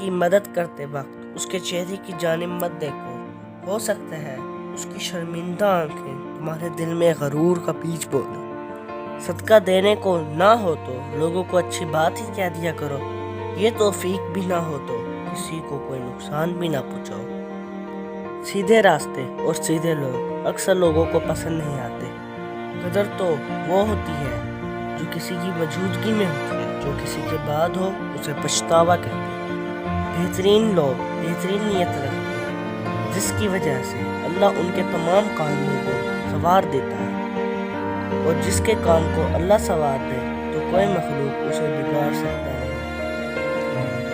کی مدد کرتے وقت اس کے چہرے کی جانب مت دیکھو، ہو سکتا ہے اس کی شرمندہ آنکھیں تمہارے دل میں غرور کا بیج بو دیں۔ صدقہ دینے کو نہ ہو تو لوگوں کو اچھی بات ہی کہہ دیا کرو، یہ توفیق بھی نہ ہو تو کسی کو کوئی نقصان بھی نہ پہنچاؤ۔ سیدھے راستے اور سیدھے لوگ اکثر لوگوں کو پسند نہیں آتے۔ قدر تو وہ ہوتی ہے جو کسی کی موجودگی میں ہوتی ہے، جو کسی کے بعد ہو اسے پچھتاوا کہتے ہیں۔ بہترین لوگ بہترین نیت رکھتے ہیں، جس کی وجہ سے اللہ ان کے تمام کاموں کو سنوار دیتا ہے، اور جس کے کام کو اللہ سنوار دے تو کوئی مخلوق اسے بگاڑ سکتا نہیں۔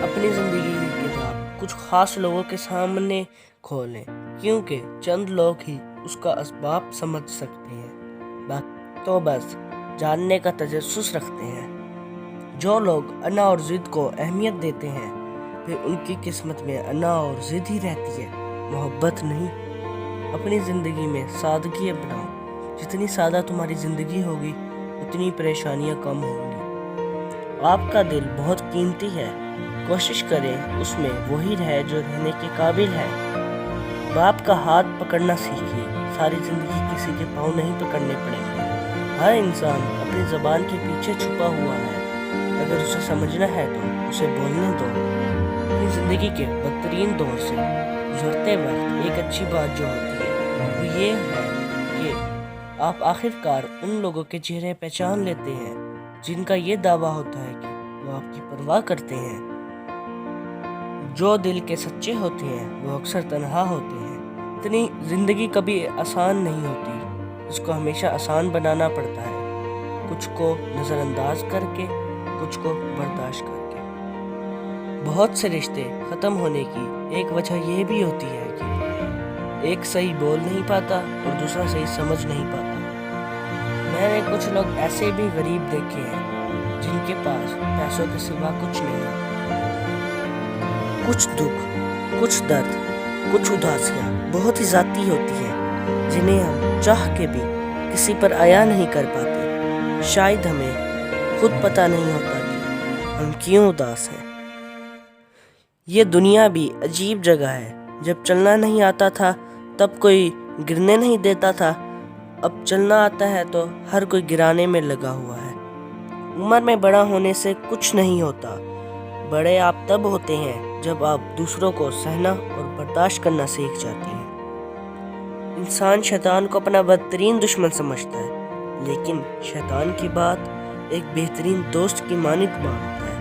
اپنی زندگی کی کتاب کچھ خاص لوگوں کے سامنے کھولیں، کیونکہ چند لوگ ہی اس کا اسباب سمجھ سکتے ہیں، باقی تو بس جاننے کا تجسس رکھتے ہیں۔ جو لوگ انا اور ضد کو اہمیت دیتے ہیں، پھر ان کی قسمت میں انا اور ضد ہی رہتی ہے، محبت نہیں۔ اپنی زندگی میں سادگی اپناؤ، جتنی سادہ تمہاری زندگی ہوگی اتنی پریشانیاں کم ہوں گی۔ آپ کا دل بہت قیمتی ہے، کوشش کریں اس میں وہی رہے جو رہنے کے قابل ہے۔ باپ کا ہاتھ پکڑنا سیکھیے، ساری زندگی کسی کے پاؤں نہیں پکڑنے پڑیں گے۔ ہر انسان اپنی زبان کے پیچھے چھپا ہوا ہے، اگر اسے سمجھنا ہے تو اسے بولنے دو۔ اپنی زندگی کے بدترین دور سے گزرتے وقت ایک اچھی بات جو ہوتی ہے وہ یہ ہے کہ آپ آخرکار ان لوگوں کے چہرے پہچان لیتے ہیں جن کا یہ دعویٰ ہوتا ہے کہ وہ آپ کی پرواہ کرتے ہیں۔ جو دل کے سچے ہوتے ہیں وہ اکثر تنہا ہوتے ہیں۔ اتنی زندگی کبھی آسان نہیں ہوتی، اس کو ہمیشہ آسان بنانا پڑتا ہے، کچھ کو نظر انداز کر کے، کچھ کو برداشت کر کے۔ بہت سے رشتے ختم ہونے کی ایک وجہ یہ بھی ہوتی ہے کہ ایک صحیح بول نہیں پاتا اور دوسرا صحیح سمجھ نہیں پاتا۔ میں نے کچھ لوگ ایسے بھی غریب دیکھے ہیں جن کے پاس پیسوں کے سوا کچھ نہیں ہے۔ کچھ دکھ، کچھ درد، کچھ اداسیاں بہت ہی ذاتی ہوتی ہیں، جنہیں ہم چاہ کے بھی کسی پر عیاں نہیں کر پاتے۔ شاید ہمیں خود پتہ نہیں ہوتا کہ ہم کیوں اداس ہیں۔ یہ دنیا بھی عجیب جگہ ہے، جب چلنا نہیں آتا تھا تب کوئی گرنے نہیں دیتا تھا، اب چلنا آتا ہے تو ہر کوئی گرانے میں لگا ہوا ہے۔ عمر میں بڑا ہونے سے کچھ نہیں ہوتا، بڑے آپ تب ہوتے ہیں جب آپ دوسروں کو سہنا اور برداشت کرنا سیکھ جاتے ہیں۔ انسان شیطان کو اپنا بدترین دشمن سمجھتا ہے، لیکن شیطان کی بات ایک بہترین دوست کی مانند مانتا ہے۔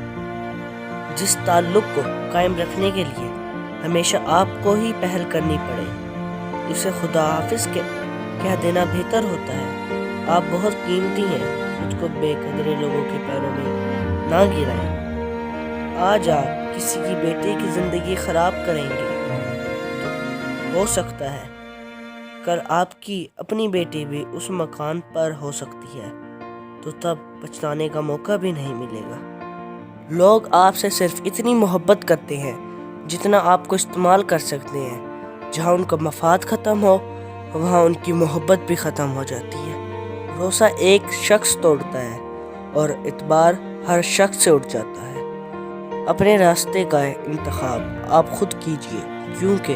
جس تعلق کو قائم رکھنے کے لیے ہمیشہ آپ کو ہی پہل کرنی پڑے، اسے خدا حافظ کہہ دینا بہتر ہوتا ہے۔ آپ بہت قیمتی ہیں، خود کو بے قدرے لوگوں کے پیروں میں نہ گرائیں۔ آج آپ کسی کی بیٹے کی زندگی خراب کریں گے تو ہو سکتا ہے کل آپ کی اپنی بیٹی بھی اس مکان پر ہو سکتی ہے، تو تب پچھتانے کا موقع بھی نہیں ملے گا۔ لوگ آپ سے صرف اتنی محبت کرتے ہیں جتنا آپ کو استعمال کر سکتے ہیں۔ جہاں ان کا مفاد ختم ہو وہاں ان کی محبت بھی ختم ہو جاتی ہے۔ بھروسہ ایک شخص توڑتا ہے اور اعتبار ہر شخص سے اٹھ جاتا ہے۔ اپنے راستے کا انتخاب آپ خود کیجیے، کیونکہ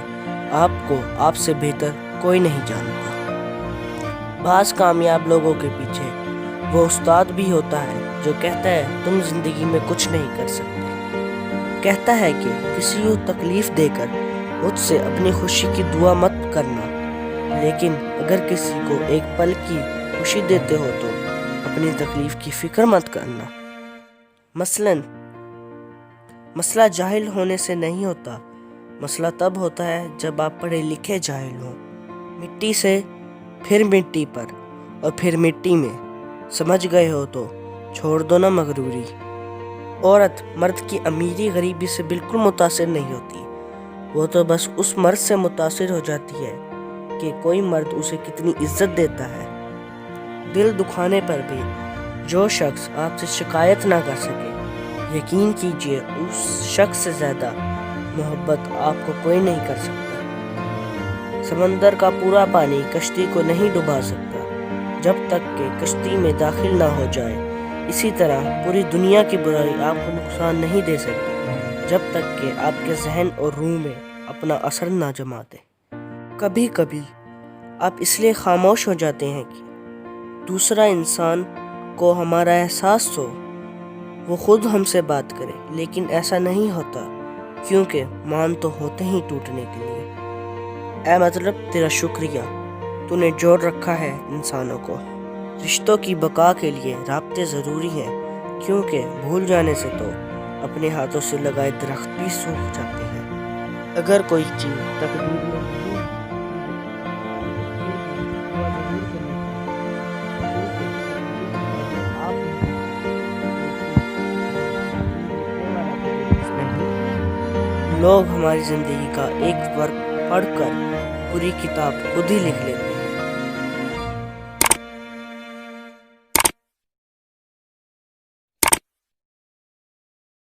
آپ کو آپ سے بہتر کوئی نہیں جانتا۔ بعض کامیاب لوگوں کے پیچھے وہ استاد بھی ہوتا ہے جو کہتا ہے تم زندگی میں کچھ نہیں کر سکتے، کہتا ہے کہ کسی کو تکلیف دے کر مجھ سے اپنی خوشی کی دعا مت کرنا، لیکن اگر کسی کو ایک پل کی خوشی دیتے ہو تو اپنی تکلیف کی فکر مت کرنا۔ مسئلہ جاہل ہونے سے نہیں ہوتا، مسئلہ تب ہوتا ہے جب آپ پڑھے لکھے جاہل ہوں۔ مٹی سے پھر مٹی پر اور پھر مٹی میں، سمجھ گئے ہو تو چھوڑ دو نا مغروری۔ عورت مرد کی امیری غریبی سے بالکل متاثر نہیں ہوتی، وہ تو بس اس مرد سے متاثر ہو جاتی ہے کہ کوئی مرد اسے کتنی عزت دیتا ہے۔ دل دکھانے پر بھی جو شخص آپ سے شکایت نہ کر سکے، یقین کیجئے اس شخص سے زیادہ محبت آپ کو کوئی نہیں کر سکتا۔ سمندر کا پورا پانی کشتی کو نہیں ڈبا سکتا جب تک کہ کشتی میں داخل نہ ہو جائے، اسی طرح پوری دنیا کی برائی آپ کو نقصان نہیں دے سکتی جب تک کہ آپ کے ذہن اور روح میں اپنا اثر نہ جما دے۔ کبھی کبھی آپ اس لیے خاموش ہو جاتے ہیں کہ دوسرا انسان کو ہمارا احساس ہو، وہ خود ہم سے بات کرے، لیکن ایسا نہیں ہوتا، کیونکہ مان تو ہوتے ہی ٹوٹنے کے لیے۔ اے مطلب تیرا شکریہ، تو نے جوڑ رکھا ہے انسانوں کو۔ رشتوں کی بقا کے لیے رابطے ضروری ہیں، کیونکہ بھول جانے سے تو اپنے ہاتھوں سے لگائے درخت بھی سوکھ جاتے ہیں۔ اگر کوئی چیز تقدیر میں نہیں لوگ ہماری زندگی کا ایک ورق پڑھ کر پوری کتاب خود ہی لکھ لیتے ہیں۔